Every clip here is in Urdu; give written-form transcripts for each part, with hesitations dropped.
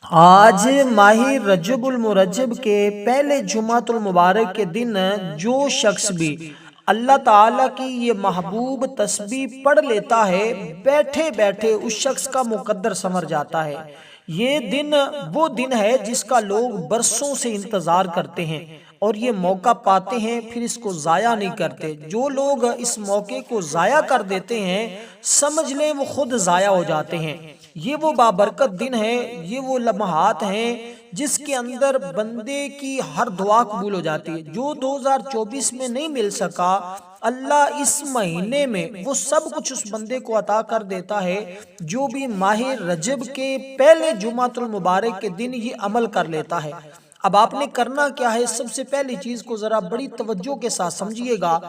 آج ماہ رجب المرجب کے پہلے جمعۃ المبارک کے دن جو شخص بھی اللہ تعالیٰ کی یہ محبوب تسبیح پڑھ لیتا ہے، بیٹھے بیٹھے اس شخص کا مقدر سنور جاتا ہے۔ یہ دن وہ دن ہے جس کا لوگ برسوں سے انتظار کرتے ہیں اور یہ موقع پاتے ہیں، پھر اس کو ضائع نہیں کرتے۔ جو لوگ اس موقع کو ضائع کر دیتے ہیں، سمجھ لیں وہ خود ضائع ہو جاتے ہیں۔ یہ وہ بابرکت دن ہے، یہ وہ لمحات ہیں جس کے اندر بندے کی ہر دعا قبول ہو جاتی ہے۔ جو 2024 میں نہیں مل سکا، اللہ اس مہینے میں وہ سب کچھ اس بندے کو عطا کر دیتا ہے جو بھی ماہ رجب کے پہلے جمعۃ المبارک کے دن یہ عمل کر لیتا ہے۔ اب آپ نے کرنا کیا ہے؟ سب سے پہلی چیز کو ذرا بڑی توجہ کے ساتھ سمجھیے گا۔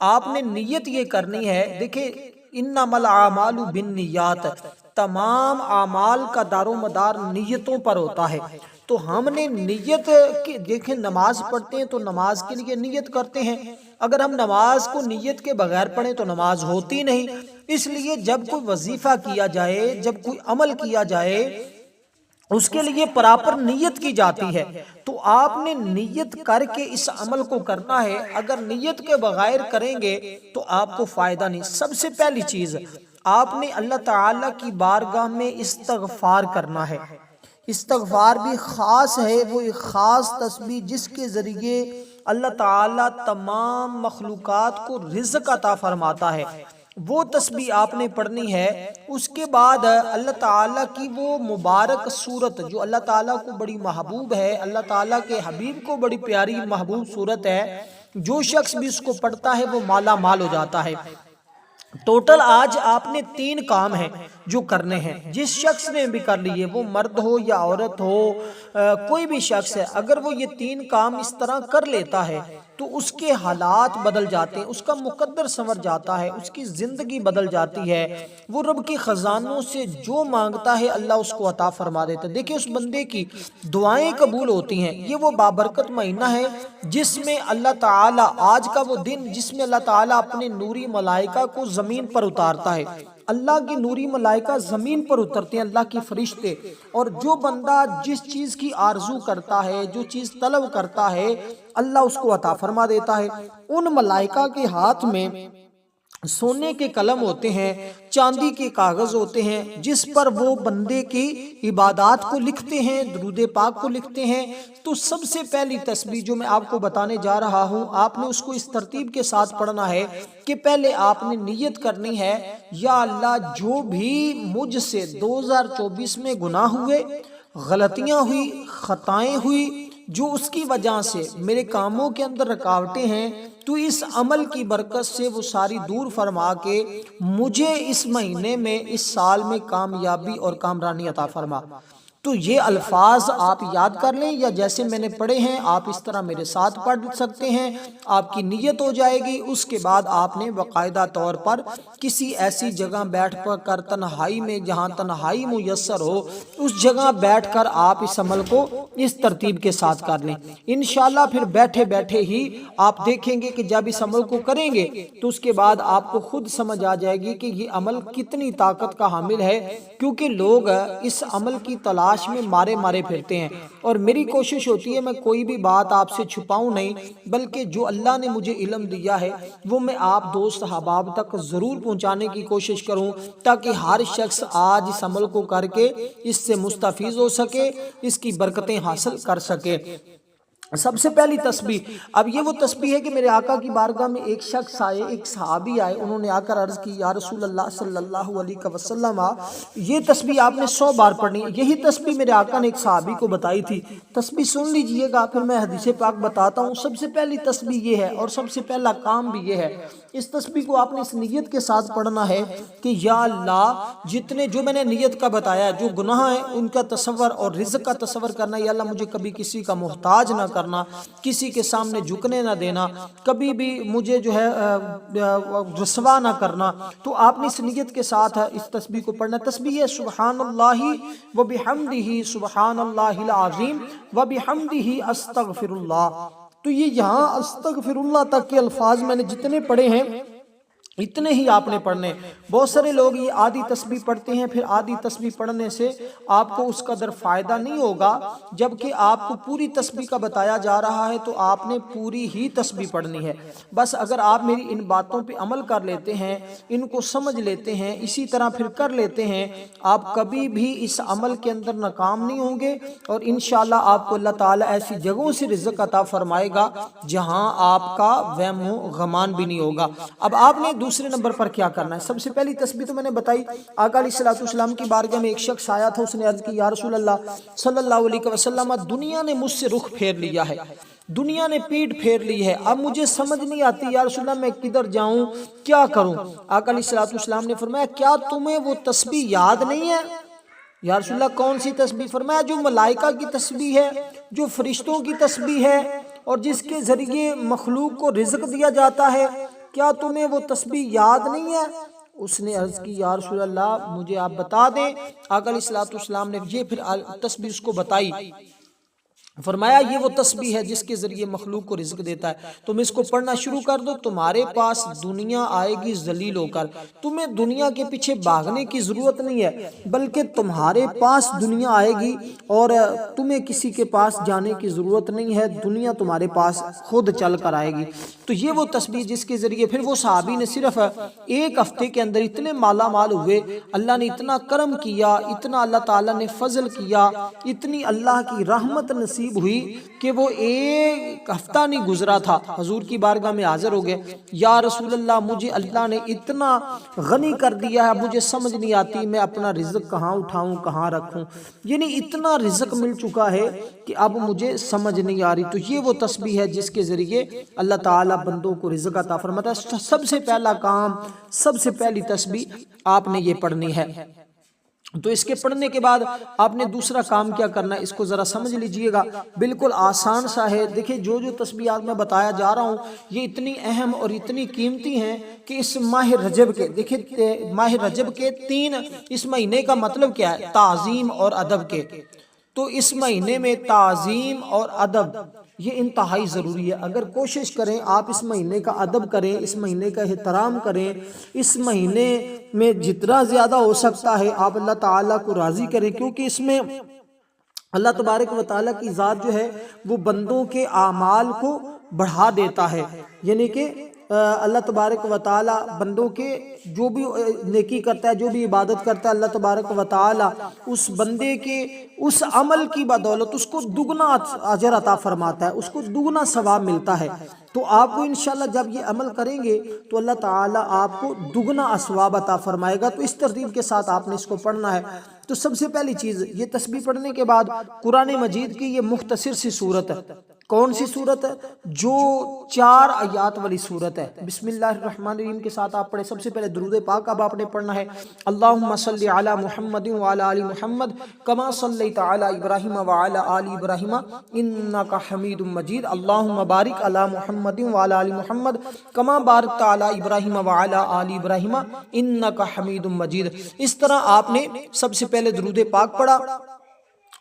آپ نے نیت یہ کرنی ہے، دیکھیں انما الاعمال بالنیات، تمام اعمال کا دار و مدار نیتوں پر ہوتا ہے۔ تو ہم نے نیت کی، دیکھیں نماز پڑھتے ہیں تو نماز کے لیے نیت کرتے ہیں، اگر ہم نماز کو نیت کے بغیر پڑھیں تو نماز ہوتی نہیں۔ اس لیے جب کوئی وظیفہ کیا جائے، جب کوئی عمل کیا جائے، اس کے لیے پراپر نیت کی جاتی ہے۔ تو آپ نے نیت کر کے اس عمل کو کرنا ہے، اگر نیت کے بغیر کریں گے تو آپ کو فائدہ نہیں۔ سب سے پہلی چیز آپ نے اللہ تعالیٰ کی بارگاہ میں استغفار کرنا ہے۔ استغفار بھی خاص ہے، وہ ایک خاص تسبیح جس کے ذریعے اللہ تعالیٰ تمام مخلوقات کو رزق عطا فرماتا ہے، وہ تسبیح آپ نے پڑھنی ہے۔ اس کے بعد اللہ تعالیٰ کی وہ مبارک صورت جو اللہ تعالیٰ کو بڑی محبوب ہے، اللہ تعالیٰ کے حبیب کو بڑی پیاری محبوب صورت ہے، جو شخص بھی اس کو پڑھتا ہے وہ مالا مال ہو جاتا ہے۔ ٹوٹل آج آپ نے 3 کام ہیں جو کرنے ہیں، جس شخص نے بھی کر لیے، وہ مرد ہو یا عورت ہو، کوئی بھی شخص ہے، اگر وہ یہ 3 کام اس طرح کر لیتا ہے تو اس کے حالات بدل جاتے ہیں، اس کا مقدر سنور جاتا ہے، اس کی زندگی بدل جاتی ہے، وہ رب کی خزانوں سے جو مانگتا ہے اللہ اس کو عطا فرما دیتا ہے۔ دیکھیں اس بندے کی دعائیں قبول ہوتی ہیں۔ یہ وہ بابرکت مہینہ ہے جس میں اللہ تعالیٰ، آج کا وہ دن جس میں اللہ تعالیٰ اپنے نوری ملائکہ کو زمین پر اتارتا ہے۔ اللہ کی نوری ملائکہ زمین پر اترتے ہیں، اللہ کی فرشتے، اور جو بندہ جس چیز کی آرزو کرتا ہے، جو چیز طلب کرتا ہے، اللہ اس کو عطا فرما دیتا ہے۔ ان ملائکہ کے ہاتھ میں سونے کے قلم ہوتے ہیں، چاندی کے کاغذ ہوتے ہیں، جس پر وہ بندے کی عبادات کو لکھتے ہیں، درود پاک کو لکھتے ہیں۔ تو سب سے پہلی تسبیح جو میں آپ کو بتانے جا رہا ہوں، آپ نے اس کو اس ترتیب کے ساتھ پڑھنا ہے کہ پہلے آپ نے نیت کرنی ہے، یا اللہ جو بھی مجھ سے 2024 میں گناہ ہوئے، غلطیاں ہوئی، خطائیں ہوئی، جو اس کی وجہ سے میرے کاموں کے اندر رکاوٹیں ہیں، تو اس عمل کی برکت سے وہ ساری دور فرما کے مجھے اس مہینے میں، اس سال میں کامیابی اور کامرانی عطا فرما۔ تو یہ الفاظ آپ یاد کر لیں، یا جیسے میں نے پڑھے ہیں آپ اس طرح میرے ساتھ پڑھ سکتے ہیں، آپ کی نیت ہو جائے گی۔ اس کے بعد آپ نے باقاعدہ طور پر کسی ایسی جگہ بیٹھ کر تنہائی میں، جہاں تنہائی میسر ہو، اس جگہ بیٹھ کر آپ اس عمل کو اس ترتیب کے ساتھ کر لیں۔ انشاءاللہ پھر بیٹھے بیٹھے ہی آپ دیکھیں گے کہ جب اس عمل کو کریں گے تو اس کے بعد آپ کو خود سمجھ آ جائے گی کہ یہ عمل کتنی طاقت کا حامل ہے، کیونکہ لوگ اس عمل کی تلاش میں مارے مارے پھرتے ہیں، اور میری کوشش ہوتی ہے میں کوئی بھی بات آپ سے چھپاؤں نہیں، بلکہ جو اللہ نے مجھے علم دیا ہے وہ میں آپ دوست احباب تک ضرور پہنچانے کی کوشش کروں، تاکہ ہر شخص آج اس عمل کو کر کے اس سے مستفیض ہو سکے، اس کی برکتیں حاصل کر سکے۔ سب سے پہلی تسبیح، اب یہ وہ تسبیح ہے کہ میرے آقا کی بارگاہ میں ایک شخص آئے، ایک صحابی آئے، انہوں نے آ کر عرض کی یا رسول اللہ صلی اللہ علیہ وسلم، یہ تسبیح آپ نے 100 بار پڑھنی ہے۔ یہی تسبیح میرے آقا نے ایک صحابی کو بتائی تھی۔ تسبیح سن لیجئے گا، پھر میں حدیث پاک بتاتا ہوں۔ سب سے پہلی تسبیح یہ ہے، اور سب سے پہلا کام بھی یہ ہے، اس تسبیح کو آپ نے اس نیت کے ساتھ پڑھنا ہے کہ یا اللہ جتنے جو میں نے نیت کا بتایا، جو گناہ ہیں ان کا تصور اور رزق کا تصور کرنا، یا اللہ مجھے کبھی کسی کا محتاج نہ کرنا، کسی کے سامنے جھکنے نہ دینا، کبھی بھی مجھے جو ہے رسوا نہ کرنا۔ تو آپ نے اس نیت کے ساتھ اس تسبیح کو پڑھنا۔ تسبیح ہے سبحان اللہ و بحمدہ، سبحان اللہ العظیم و بحمدہ استغفر اللہ۔ تو یہ یہاں استغفر اللہ تک کے الفاظ میں نے جتنے پڑھے ہیں، اتنے ہی آپ نے پڑھنے۔ بہت سارے لوگ یہ آدھی تسبیح پڑھتے ہیں، پھر آدھی تسبیح پڑھنے سے آپ کو اس قدر فائدہ نہیں ہوگا، جبکہ آپ کو پوری تسبیح کا بتایا جا رہا ہے تو آپ نے پوری ہی تسبیح پڑھنی ہے۔ بس اگر آپ میری ان باتوں پہ عمل کر لیتے ہیں، ان کو سمجھ لیتے ہیں، اسی طرح پھر کر لیتے ہیں، آپ کبھی بھی اس عمل کے اندر ناکام نہیں ہوں گے، اور انشاءاللہ آپ کو اللہ تعالیٰ ایسی جگہوں سے رزق عطا فرمائے گا جہاں آپ کا وہم و گمان بھی نہیں ہوگا۔ اب آپ نے دوسرے نمبر پر کیا کرنا ہے؟ سب سے پہلی تسبیح تو میں نے بتائی۔ آقا علیہ السلام کی بارگاہ میں ایک شخص آیا تھا، اس نے عرض کی یا رسول اللہ صلی اللہ علیہ وسلم، دنیا نے مجھ سے رخ پھیر لیا ہے، دنیا نے پیٹ پھیر لی ہے، اب مجھے سمجھ نہیں آتی یا رسول اللہ میں کدھر جاؤں، کیا کروں؟ آقا علیہ السلام نے فرمایا کیا تمہیں وہ تسبیح یاد نہیں ہے؟ یا رسول اللہ کون سی تسبیح؟ فرمایا جو ملائکہ کی تسبیح ہے، جو فرشتوں کی تسبیح ہے، اور جس کے ذریعے مخلوق کو رزق دیا جاتا ہے، کیا تمہیں وہ تسبیح یاد نہیں ہے؟ اس نے عرض کی یا رسول اللہ مجھے آپ بتا دیں۔ آقا علیہ السلام نے یہ پھر تسبیح اس کو بتائی، فرمایا یہ وہ تسبیح ہے جس کے ذریعے مخلوق کو رزق دیتا ہے، تم اس کو پڑھنا شروع کر دو، تمہارے پاس دنیا آئے گی ذلیل ہو کر، تمہیں دنیا کے پیچھے بھاگنے کی ضرورت نہیں ہے، بلکہ تمہارے پاس دنیا آئے گی اور تمہیں کسی کے پاس جانے کی ضرورت نہیں ہے، دنیا تمہارے پاس خود چل کر آئے گی۔ تو یہ وہ تسبیح جس کے ذریعے پھر وہ صحابی نے صرف ایک ہفتے کے اندر اتنے مالا مال ہوئے، اللہ نے اتنا کرم کیا، اتنا اللہ تعالیٰ نے فضل کیا، اتنی اللہ کی رحمت نصیب ہوئی کہ وہ ایک ہفتہ نہیں گزرا تھا حضور کی بارگاہ میں حاضر ہو گئے، یا رسول اللہ مجھے اللہ نے اتنا غنی کر دیا ہے، مجھے سمجھ نہیں آتی میں اپنا رزق کہاں اٹھاؤں کہاں رکھوں، یعنی اتنا رزق مل چکا ہے کہ اب مجھے سمجھ نہیں آ رہی۔ تو یہ وہ تسبیح ہے جس کے ذریعے اللہ تعالیٰ بندوں کو رزق عطا فرماتا ہے۔ سب سے پہلا کام، سب سے پہلی تسبیح آپ نے یہ پڑھنی ہے۔ تو اس کے پڑھنے کے بعد آپ نے دوسرا کام کیا کرنا ہے، اس کو ذرا سمجھ لیجئے گا، بالکل آسان سا ہے۔ دیکھیں جو تسبیحات میں بتایا جا رہا ہوں یہ اتنی اہم اور اتنی قیمتی ہیں کہ اس ماہ رجب کے، دیکھیں ماہ رجب کے 3 اس مہینے کا مطلب کیا ہے؟ تعظیم اور ادب کے۔ تو اس مہینے میں تعظیم اور ادب یہ انتہائی ضروری ہے۔ اگر کوشش کریں آپ اس مہینے کا ادب کریں، اس مہینے کا احترام کریں، اس مہینے میں جتنا زیادہ ہو سکتا ہے آپ اللہ تعالیٰ کو راضی کریں، کیونکہ اس میں اللہ تبارک و تعالیٰ کی ذات جو ہے وہ بندوں کے اعمال کو بڑھا دیتا ہے، یعنی کہ اللہ تبارک و تعالیٰ بندوں کے جو بھی نیکی کرتا ہے، جو بھی عبادت کرتا ہے، اللہ تبارک و تعالیٰ اس بندے کے اس عمل کی بدولت اس کو دگنا اجر عطا فرماتا ہے، اس کو دگنا ثواب ملتا ہے۔ تو آپ کو انشاءاللہ جب یہ عمل کریں گے تو اللہ تعالیٰ آپ کو دگنا ثواب عطا فرمائے گا۔ تو اس ترتیب کے ساتھ آپ نے اس کو پڑھنا ہے۔ تو سب سے پہلی چیز یہ تسبیح پڑھنے کے بعد قرآن مجید کی یہ مختصر سی صورت ہے۔ کون سی صورت ہے؟ جو 4 آیات والی صورت ہے۔ بسم اللہ الرحمن الرحیم کے ساتھ آپ پڑھیں۔ سب سے پہلے درود پاک اب آپ نے پڑھنا ہے، اللہم صلی علی محمد وعلی آل محمد کما صلیت علی ابراہیم وعلی آل ابراہیم انک حمید مجید، اللہم بارک علی محمد وعلی آل محمد کما بارکت علی ابراہیم وعلی آل ابراہیم انک حمید مجید۔ اس طرح آپ نے سب سے پہلے درود پاک پڑھا۔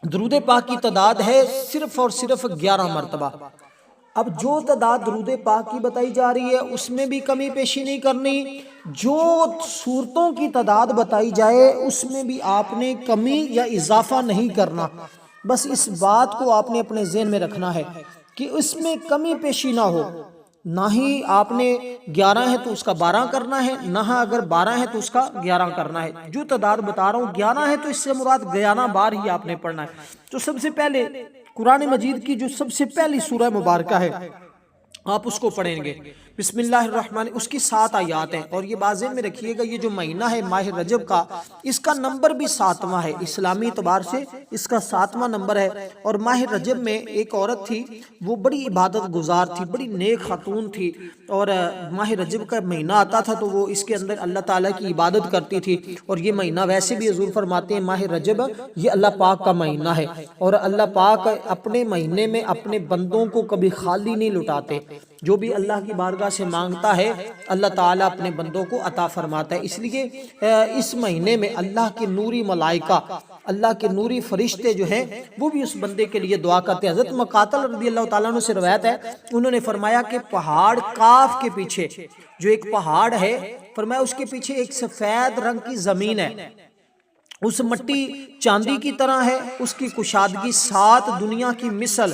درود پاک کی تعداد ہے صرف اور صرف 11 مرتبہ۔ اب جو تعداد درود پاک کی بتائی جا رہی ہے اس میں بھی کمی پیشی نہیں کرنی، جو صورتوں کی تعداد بتائی جائے اس میں بھی آپ نے کمی یا اضافہ نہیں کرنا، بس اس بات کو آپ نے اپنے ذہن میں رکھنا ہے کہ اس میں کمی پیشی نہ ہو، نہ ہی آپ نے 11 ہے تو اس کا 12 کرنا ہے، نہ اگر 12 ہے تو اس کا 11 کرنا ہے۔ جو تعداد بتا رہا ہوں 11 ہے تو اس سے مراد 11 بار ہی آپ نے پڑھنا ہے۔ تو سب سے پہلے قرآن مجید کی جو سب سے پہلی سورہ مبارکہ ہے آپ اس کو پڑھیں گے، بسم اللہ الرحمن، اس کی 7 آیات ہیں، اور یہ بات ذہن میں رکھیے گا یہ جو مہینہ ہے ماہ رجب کا، اس کا نمبر بھی 7واں ہے، اسلامی اعتبار سے اس کا 7واں نمبر ہے۔ اور ماہ رجب میں ایک عورت تھی، وہ بڑی عبادت گزار تھی، بڑی نیک خاتون تھی، اور ماہ رجب کا مہینہ آتا تھا تو وہ اس کے اندر اللہ تعالیٰ کی عبادت کرتی تھی۔ اور یہ مہینہ ویسے بھی حضور فرماتے ہیں ماہ رجب یہ اللہ پاک کا مہینہ ہے، اور اللہ پاک اپنے مہینے میں اپنے بندوں کو کبھی خالی نہیں لٹاتے، جو بھی اللہ کی بارگاہ سے مانگتا ہے اللہ تعالیٰ اپنے بندوں کو عطا فرماتا ہے۔ اس لیے اس مہینے میں اللہ کے نوری ملائکہ، اللہ کے نوری فرشتے جو ہیں وہ بھی اس بندے کے لیے دعا کرتے ہیں۔ حضرت مقاتل رضی اللہ تعالیٰ عنہ سے روایت ہے، انہوں نے فرمایا کہ پہاڑ کاف کے پیچھے جو ایک پہاڑ ہے فرمایا اس کے پیچھے ایک سفید رنگ کی زمین ہے، اس مٹی چاندی کی طرح ہے، اس کی کشادگی 7 دنیا کی مثل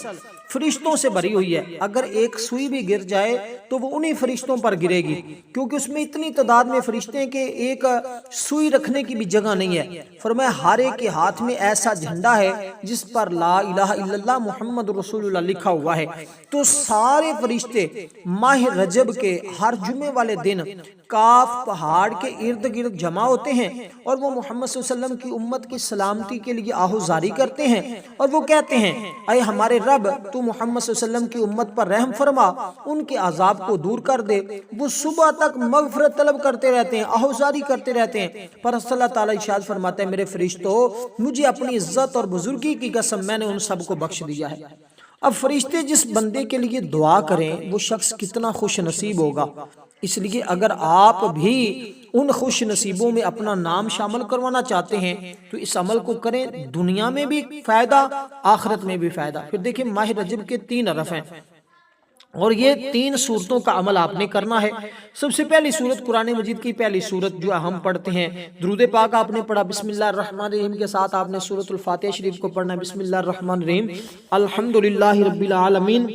فرشتوں سے بھری ہوئی ہے، اگر ایک سوئی بھی گر جائے تو وہ انہی فرشتوں پر گرے گی، کیونکہ اس میں اتنی تعداد میں فرشتے ہیں کہ ایک سوئی رکھنے کی بھی جگہ نہیں ہے۔ فرمایا ہر ایک کے ہاتھ میں ایسا جھنڈا ہے جس پر لا الہ الا اللہ محمد رسول اللہ لکھا ہوا ہے۔ تو سارے فرشتے ماہ رجب کے ہر جمعے والے دن کاف پہاڑ کے ارد گرد جمع ہوتے ہیں اور وہ محمد صلی اللہ علیہ وسلم کی امت کی سلامتی کے لیے آہوزاری کرتے ہیں، اور وہ کہتے ہیں اے ہمارے رب تو محمد صلی اللہ علیہ وسلم کی امت پر رحم فرما، ان کے عذاب کو دور کر دے۔ وہ صبح تک مغفرت طلب کرتے رہتے ہیں، آہوزاری کرتے رہتے ہیں، پر اللہ تعالیٰ ارشاد فرماتا ہے میرے فرشتوں مجھے اپنی عزت اور بزرگی کی قسم میں نے ان سب کو بخش دیا ہے۔ اب فرشتے جس بندے کے لیے دعا کریں وہ شخص کتنا خوش نصیب ہوگا، اس لیے اگر آپ بھی ان خوش نصیبوں میں اپنا نام شامل کروانا چاہتے ہیں تو اس عمل کو کریں، دنیا میں بھی فائدہ آخرت میں بھی فائدہ۔ پھر دیکھیں ماہ رجب کے 3 حرف ہیں اور یہ 3 صورتوں کا عمل آپ نے کرنا ہے۔ سب سے پہلی صورت قرآن مجید کی پہلی صورت جو ہم پڑھتے ہیں، درود پاک آپ نے پڑھا، بسم اللہ الرحمن الرحیم کے ساتھ آپ نے سورۃ الفاتحہ شریف کو پڑھنا ہے، بسم اللہ الرحمن الرحیم الحمدللہ رب العالمین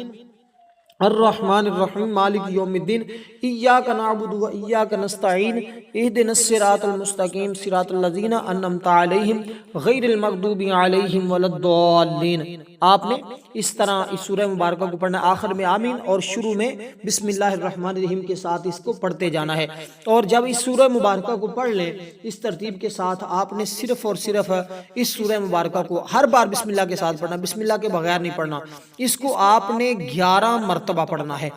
الرحمن الرحیم مالک یوم الدین ایاک نعبد و ایاک نستعین اہدنا الصراط المستقیم صراط الذین انعمت علیہم غیر المغضوب علیہم ولا الضالین۔ آپ نے اس طرح اس سورہ مبارکہ کو پڑھنا، آخر میں آمین اور شروع میں بسم اللہ الرحمن الرحیم کے ساتھ اس کو پڑھتے جانا ہے۔ اور جب اس سورہ مبارکہ کو پڑھ لیں اس ترتیب کے ساتھ، آپ نے صرف اور صرف اس سورہ مبارکہ کو ہر بار بسم اللہ کے ساتھ پڑھنا، بسم اللہ کے بغیر نہیں پڑھنا، اس کو آپ نے 11 مرتبہ پڑھنا ہے۔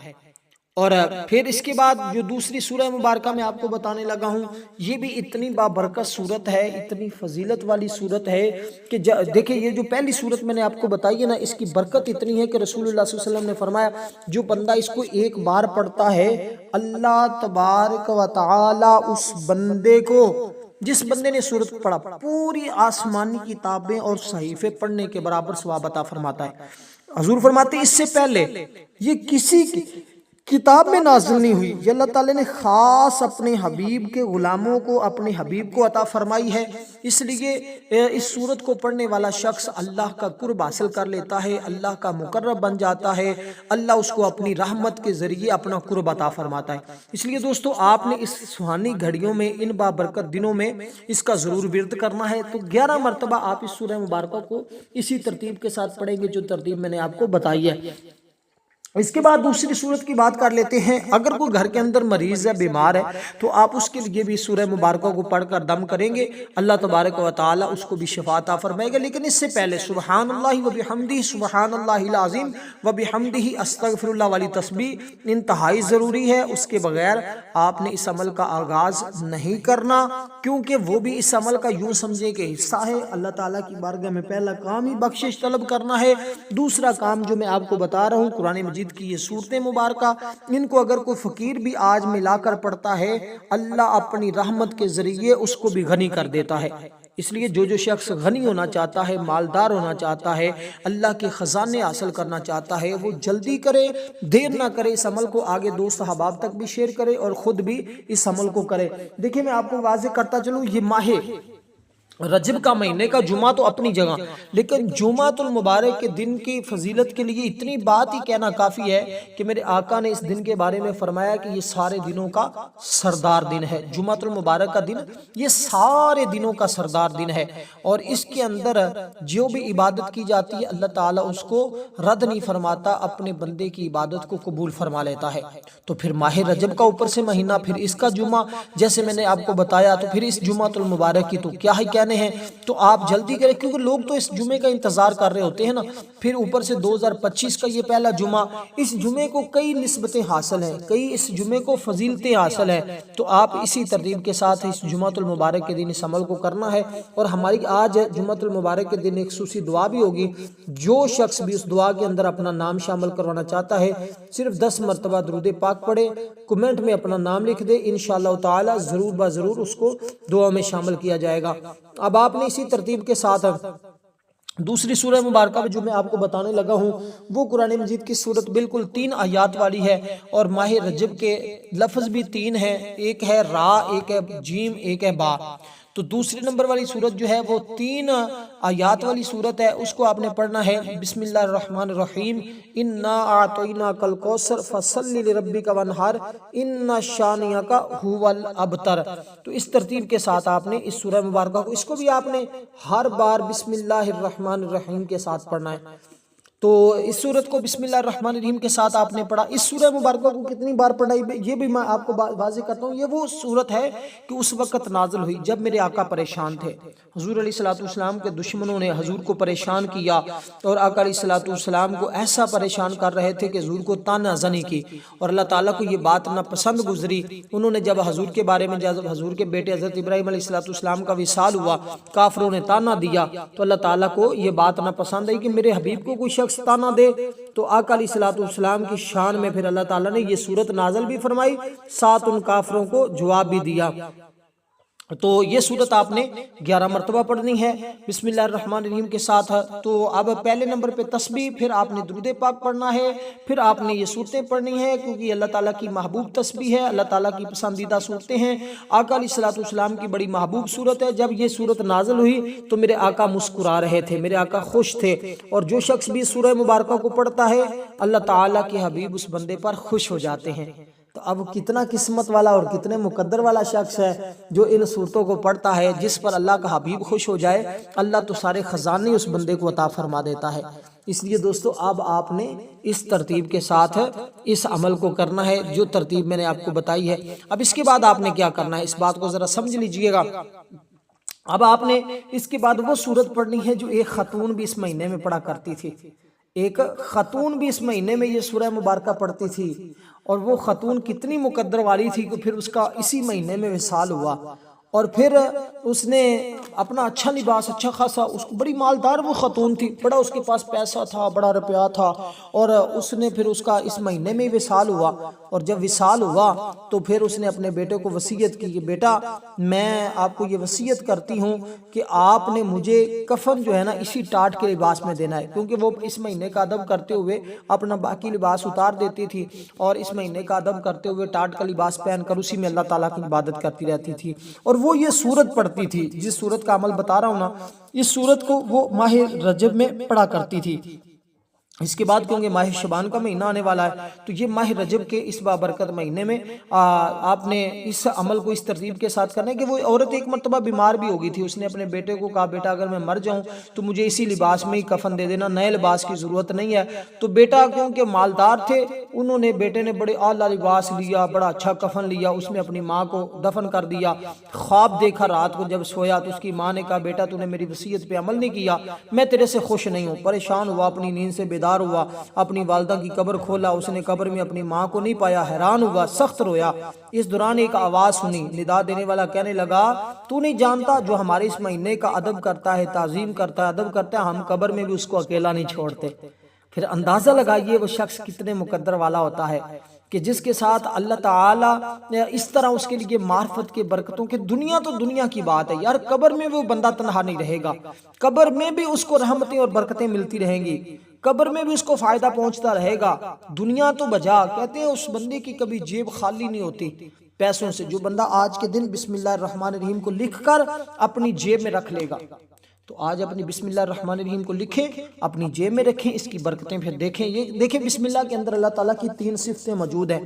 اور پھر اس کے بعد جو دوسری سورہ مبارکہ میں آپ کو بتانے لگا ہوں، یہ بھی اتنی بابرکت صورت ہے، اتنی فضیلت والی صورت ہے کہ دیکھیں یہ جو پہلی صورت میں نے آپ کو بتائی ہے نا، اس کی برکت اتنی ہے کہ رسول اللہ صلی اللہ علیہ وسلم نے فرمایا جو بندہ اس کو ایک بار پڑھتا ہے اللہ تبارک و تعالی اس بندے کو، جس بندے نے سورت پڑھا، پوری آسمانی کتابیں اور صحیفے پڑھنے کے برابر ثواب عطا فرماتا ہے۔ حضور فرماتے ہیں اس سے پہلے یہ کسی کتاب میں نازل نہیں ہوئی، یہ اللہ تعالیٰ نے خاص اپنے حبیب کے غلاموں کو، اپنے حبیب کو عطا فرمائی ہے، اس لیے اس سورت کو پڑھنے والا شخص اللہ کا قرب حاصل کر لیتا ہے، اللہ کا مقرب بن جاتا ہے، اللہ اس کو اپنی رحمت کے ذریعے اپنا قرب عطا فرماتا ہے۔ اس لیے دوستو آپ نے اس سہانی گھڑیوں میں، ان بابرکت دنوں میں اس کا ضرور ورد کرنا ہے۔ تو 11 مرتبہ آپ اس سورہ مبارکہ کو اسی ترتیب کے ساتھ پڑھیں گے جو ترتیب میں نے آپ کو بتائی ہے۔ اس کے بعد دوسری صورت کی بات کر لیتے ہیں، اگر کوئی گھر کے اندر مریض ہے، بیمار ہے، تو آپ اس کے لیے بھی سورہ مبارکہ کو پڑھ کر دم کریں گے، اللہ تبارک و تعالی اس کو بھی شفا عطا فرمائے گا۔ لیکن اس سے پہلے سبحان اللہ و بحمدہ سبحان اللہ العظیم و بحمدہ استغفر اللہ والی تسبیح انتہائی ضروری ہے، اس کے بغیر آپ نے اس عمل کا آغاز نہیں کرنا، کیونکہ وہ بھی اس عمل کا یوں سمجھے کہ حصہ ہے۔ اللہ تعالیٰ کی بارگاہ میں پہلا کام ہی بخشش طلب کرنا ہے، دوسرا کام جو میں آپ کو بتا رہا ہوں قرآن مجید کی یہ صورتیں مبارکہ، ان کو اگر کوئی فقیر بھی آج ملا کر پڑھتا ہے اللہ اپنی رحمت کے ذریعے اس کو بھی غنی کر دیتا ہے۔ اس لیے جو شخص غنی ہونا چاہتا ہے، مالدار ہونا چاہتا ہے، اللہ کے خزانے حاصل کرنا چاہتا ہے، وہ جلدی کرے، دیر نہ کرے، اس عمل کو آگے دوست احباب تک بھی شیئر کرے اور خود بھی اس عمل کو کرے۔ دیکھیں میں آپ کو واضح کرتا چلوں، یہ ماہ رجب کا مہینے کا جمعہ تو اپنی جگہ، لیکن جمعۃ المبارک کے دن کی فضیلت کے لیے اتنی بات ہی کہنا کافی ہے کہ میرے آقا نے اس دن کے بارے میں فرمایا کہ یہ سارے دنوں کا سردار دن ہے۔ جمعۃ المبارک کا دن یہ سارے دنوں کا سردار دن ہے، اور اس کے اندر جو بھی عبادت کی جاتی ہے اللہ تعالیٰ اس کو رد نہیں فرماتا، اپنے بندے کی عبادت کو قبول فرما لیتا ہے۔ تو پھر ماہ رجب کا اوپر سے مہینہ، پھر اس کا جمعہ جیسے میں نے آپ کو بتایا، تو پھر اس جمعۃ المبارک کی تو کیا ہی کہنے ہیں، تو آپ جلدی کریں کیونکہ لوگ تو اس جمعے کا انتظار کر رہے ہوتے ہیں نا۔ پھر اوپر سے 2025 کا یہ پہلا جمعہ، اس جمعے کو کئی نسبتیں حاصل ہیں، کئی اس جمعے کو فضیلتیں حاصل ہیں، تو آپ اسی ترتیب کے ساتھ اس جمعۃ المبارک کے دن اس عمل کو کرنا ہے۔ اور ہماری آج جمعۃ المبارک کے دن ایک خصوصی دعا بھی ہوگی، جو شخص بھی اس دعا کے اندر اپنا نام شامل کروانا چاہتا ہے صرف 10 مرتبہ درود پاک پڑھے، کمنٹ میں اپنا نام لکھ دے، انشاءاللہ تعالی ضرور بضرور اس کو دعا میں شامل کیا جائے گا۔ اب آپ نے اسی ترتیب کے ساتھ دوسری سورہ مبارکہ جو میں آپ کو بتانے لگا ہوں وہ قرآن مجید کی سورت بالکل 3 آیات والی ہے، اور ماہ رجب کے لفظ بھی 3 ہیں، ایک ہے را، ایک ہے جیم، ایک ہے با۔ تو دوسری نمبر والی سورت جو ہے وہ 3 آیات والی سورت ہے، اس کو آپ نے پڑھنا ہے بسم اللہ الرحمن الرحیم، انا اعطیناک الکوثر فصلی لربک وانحر ان شانئک ھو الابتر۔ تو اس ترتیب کے ساتھ آپ نے اس سورہ مبارکہ کو، اس کو بھی آپ نے ہر بار بسم اللہ الرحمن الرحیم کے ساتھ پڑھنا ہے۔ تو اس سورت کو بسم اللہ الرحمن الرحیم کے ساتھ آپ نے پڑھا۔ اس سورہ مبارکہ کو کتنی بار پڑھا یہ بھی میں آپ کو واضح کرتا ہوں۔ یہ وہ سورت ہے کہ اس وقت نازل ہوئی جب میرے آقا پریشان تھے، حضور علیہ السلام کے دشمنوں نے حضور کو پریشان کیا، اور آقا علیہ السلام کو ایسا پریشان کر رہے تھے کہ حضور کو طعنہ زنی کی، اور اللہ تعالیٰ کو یہ بات ناپسند گزری۔ انہوں نے جب حضور کے بارے میں، جب حضور کے بیٹے حضرت ابراہیم علیہ السلام کا وصال ہوا، کافروں نے طعنہ دیا، تو اللہ تعالیٰ کو یہ بات ناپسند آئی کہ میرے حبیب کو کوئی شخص طعنہ دے۔ تو آقا علیہ السلام کی شان میں پھر اللہ تعالیٰ نے یہ سورت نازل بھی فرمائی، ساتھ ان کافروں کو جواب بھی دیا۔ تو یہ سورت آپ نے 11 مرتبہ پڑھنی ہے بسم اللہ الرحمن الرحیم کے ساتھ۔ تو اب پہلے نمبر پہ تسبیح، پھر آپ نے درود پاک پڑھنا ہے، پھر آپ نے یہ صورتیں پڑھنی ہے، کیونکہ اللہ تعالیٰ کی محبوب تسبیح ہے، اللہ تعالیٰ کی پسندیدہ صورتیں ہیں، آقا علیہ السلام کی بڑی محبوب صورت ہے۔ جب یہ صورت نازل ہوئی تو میرے آقا مسکرا رہے تھے، میرے آقا خوش تھے، اور جو شخص بھی سورہ مبارکہ کو پڑھتا ہے اللہ تعالیٰ کے حبیب اس بندے پر خوش ہو جاتے ہیں۔ تو اب کتنا قسمت والا اور کتنے مقدر والا شخص ہے جو ان صورتوں کو پڑھتا ہے، جس پر اللہ کا حبیب خوش ہو جائے، اللہ تو سارے خزانے اس بندے کو عطا فرما دیتا ہے۔ اس لیے دوستو اب آپ نے اس ترتیب کے ساتھ اس عمل کو کرنا ہے جو ترتیب میں نے آپ کو بتائی ہے۔ اب اس کے بعد آپ نے کیا کرنا ہے، اس بات کو ذرا سمجھ لیجئے گا۔ اب آپ نے اس کے بعد وہ سورت پڑھنی ہے جو ایک خاتون بھی اس مہینے میں پڑھا کرتی تھی۔ ایک خاتون بھی اس مہینے میں یہ سورہ مبارکہ پڑھتی تھی، اور وہ خاتون کتنی مقدر والی تھی کہ پھر اس کا اسی مہینے میں وصال ہوا، اور پھر اس نے اپنا اچھا لباس، اچھا خاصا، اس کو بڑی مالدار وہ خاتون تھی، بڑا اس کے پاس پیسہ تھا، بڑا روپیہ تھا، اور اس نے پھر اس کا اس مہینے میں وصال ہوا، اور جب وصال ہوا تو پھر اس نے اپنے بیٹے کو وصیت کی کہ بیٹا میں آپ کو یہ وصیت کرتی ہوں کہ آپ نے مجھے کفن جو ہے نا اسی ٹاٹ کے لباس میں دینا ہے، کیونکہ وہ اس مہینے کا ادب کرتے ہوئے اپنا باقی لباس اتار دیتی تھی، اور اس مہینے کا ادب کرتے ہوئے ٹاٹ کا لباس پہن کر اسی میں اللہ تعالیٰ کی عبادت کرتی رہتی تھی، اور وہ یہ سورت پڑھتی تھی جس سورت کا عمل بتا رہا ہوں نا، اس سورت کو وہ ماہ رجب میں پڑھا کرتی تھی۔ اس کے بعد کیونکہ ماہ شعبان کا مہینہ آنے والا ہے، تو یہ ماہ رجب کے اس بابرکت مہینے میں آپ نے اس عمل کو اس ترتیب کے ساتھ کرنا ہے کہ وہ عورت ایک مرتبہ بیمار بھی ہو گئی تھی، اس نے اپنے بیٹے کو کہا بیٹا اگر میں مر جاؤں تو مجھے اسی لباس میں ہی کفن دے دینا، نئے لباس کی ضرورت نہیں ہے۔ تو بیٹا کیونکہ مالدار تھے، انہوں نے بیٹے نے بڑے اعلیٰ لباس لیا، بڑا اچھا کفن لیا، اس میں اپنی ماں کو دفن کر دیا۔ خواب دیکھا رات کو جب سویا تو اس کی ماں نے کہا بیٹا تو نے میری وصیت پہ عمل نہیں کیا، میں تیرے سے خوش نہیں ہوں۔ پریشان ہوا، اپنی نیند سے بیدار ہوا، اپنی والدہ کی قبر کھولا، اس نے قبر میں اپنی ماں کو نہیں پایا، حیران ہوا، سخت رویا۔ اس دوران ایک آواز سنی، ندا دینے والا کہنے لگا تو نہیں جانتا جو ہمارے اس مہینے کا ادب کرتا ہے، تعظیم کرتا ہے، ادب کرتا ہے، ہم قبر میں بھی اس کو اکیلا نہیں چھوڑتے۔ پھر اندازہ لگائیے وہ شخص کتنے مقدر والا ہوتا ہے کہ جس کے ساتھ اللہ تعالیٰ اس طرح اس کے لیے معرفت کے برکتوں کے، دنیا تو دنیا کی بات ہے یار، قبر میں وہ بندہ تنہا نہیں رہے گا، قبر میں بھی اس کو رحمتیں اور برکتیں ملتی رہیں گی، قبر میں بھی اس کو فائدہ پہنچتا رہے گا۔ دنیا تو بجا، کہتے ہیں اس بندے کی کبھی جیب خالی نہیں ہوتی پیسوں سے، جو بندہ آج کے دن بسم اللہ الرحمن الرحیم کو لکھ کر اپنی جیب میں رکھ لے گا۔ تو آج اپنی بسم اللہ الرحمن الرحیم کو لکھیں، اپنی جیب میں رکھیں، اس کی برکتیں پھر دیکھیں۔ یہ دیکھیں بسم اللہ کے اندر اللہ تعالیٰ کی 3 صفتیں موجود ہیں،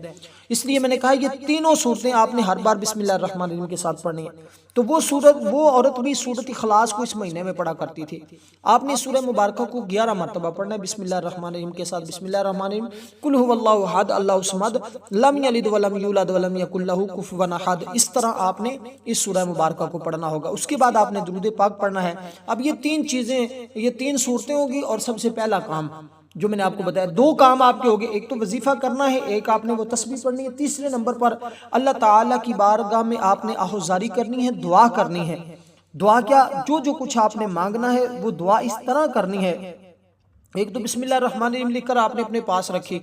اس لیے میں نے کہا یہ تینوں صورتیں آپ نے ہر بار بسم اللہ الرحمن الرحیم کے ساتھ پڑھنی ہیں۔ تو وہ عورت بھی سورۃ اخلاص کو اس مہینے میں پڑھا کرتی تھی۔ آپ نے سورہ مبارکہ کو 11 مرتبہ پڑھنا ہے بسم اللہ الرحمن الرحیم کے ساتھ۔ بسم اللہ الرحمن الرحیم، قل هو اللہ احد اللہ الصمد لم یلد ولم یولد ولم یکن لہ کفوا احد، اس طرح آپ نے اس سورہ مبارکہ کو پڑھنا ہوگا۔ اس کے بعد آپ نے درود پاک پڑھنا ہے۔ اب یہ 3 چیزیں، یہ 3 صورتیں ہوگی، اور سب سے پہلا کام جو میں نے آپ کو بتایا، 2 کام آپ کے ہوگے، ایک تو وظیفہ کرنا ہے، ایک آپ نے وہ تسبیح پڑھنی ہے، تیسرے نمبر پر اللہ تعالیٰ کی بارگاہ میں آپ نے آہوزاری کرنی ہے، دعا کرنی ہے۔ دعا کیا؟ جو کچھ آپ نے مانگنا ہے وہ دعا اس طرح کرنی ہے۔ ایک تو بسم اللہ الرحمن الرحیم لکھ کر آپ نے اپنے پاس رکھی،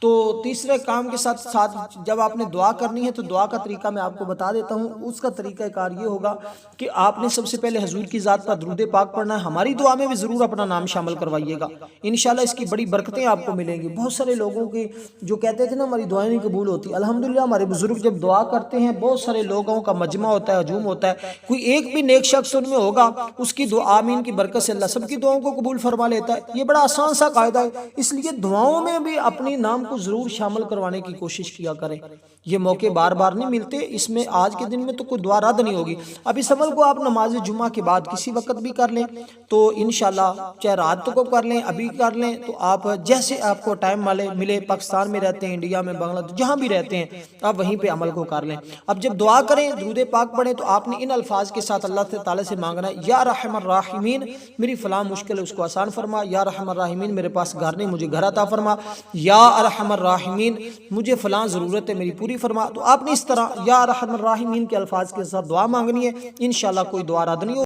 تو تیسرے کام کے ساتھ ساتھ جب آپ نے دعا کرنی ہے تو دعا کا طریقہ میں آپ کو بتا دیتا ہوں. اس کا طریقہ کار یہ ہوگا کہ آپ نے سب سے پہلے حضور کی ذات پر درود پاک پڑھنا ہے. ہماری دعا میں بھی ضرور اپنا نام شامل کروائیے گا, انشاءاللہ اس کی بڑی برکتیں آپ کو ملیں گی. بہت سارے لوگوں کی جو کہتے تھے نا ہماری دعائیں نہیں قبول ہوتی, الحمدللہ ہمارے بزرگ جب دعا کرتے ہیں بہت سارے لوگوں کا مجمع ہوتا ہے, ہجوم ہوتا ہے, کوئی ایک بھی نیک شخص ان میں ہوگا, اس کی دعا آمین کی برکت سے اللہ سب کی دعاؤں کو قبول فرما لیتا ہے. یہ بڑا آسان سا قاعدہ ہے, اس لیے دعاؤں میں بھی اپنی نام کو ضرور شامل کروانے کی کوشش کیا کریں. یہ موقع بار بار نہیں ملتے, اس میں آج کے دن میں تو کوئی دعا رد نہیں ہوگی. اب اس عمل کو آپ نماز جمعہ کے بعد کسی وقت بھی کر لیں تو انشاءاللہ, چاہے رات کو کر لیں ابھی کر لیں, تو آپ جیسے آپ کو ٹائم ملے, پاکستان میں رہتے ہیں, انڈیا میں, بنگلہ دیش, جہاں بھی رہتے ہیں آپ وہیں پہ عمل کو کر لیں. اب جب دعا کریں درود پاک پڑھیں تو آپ نے ان الفاظ کے ساتھ اللہ تعالیٰ سے مانگنا ہے, یا ارحم الراحمین میری فلاں مشکل ہے اس کو آسان فرما, یا ارحم الراحمین میرے پاس گھر نہیں مجھے گھر عطا فرما, یا ارحم الراحمین مجھے فلاں ضرورت ہے میری پوری فرما. تو آپ نے اس طرح یا ارحم الراحمین کے الفاظ کے ساتھ دعا مانگنی ہے, انشاءاللہ کوئی دعا رد نہیں ہو.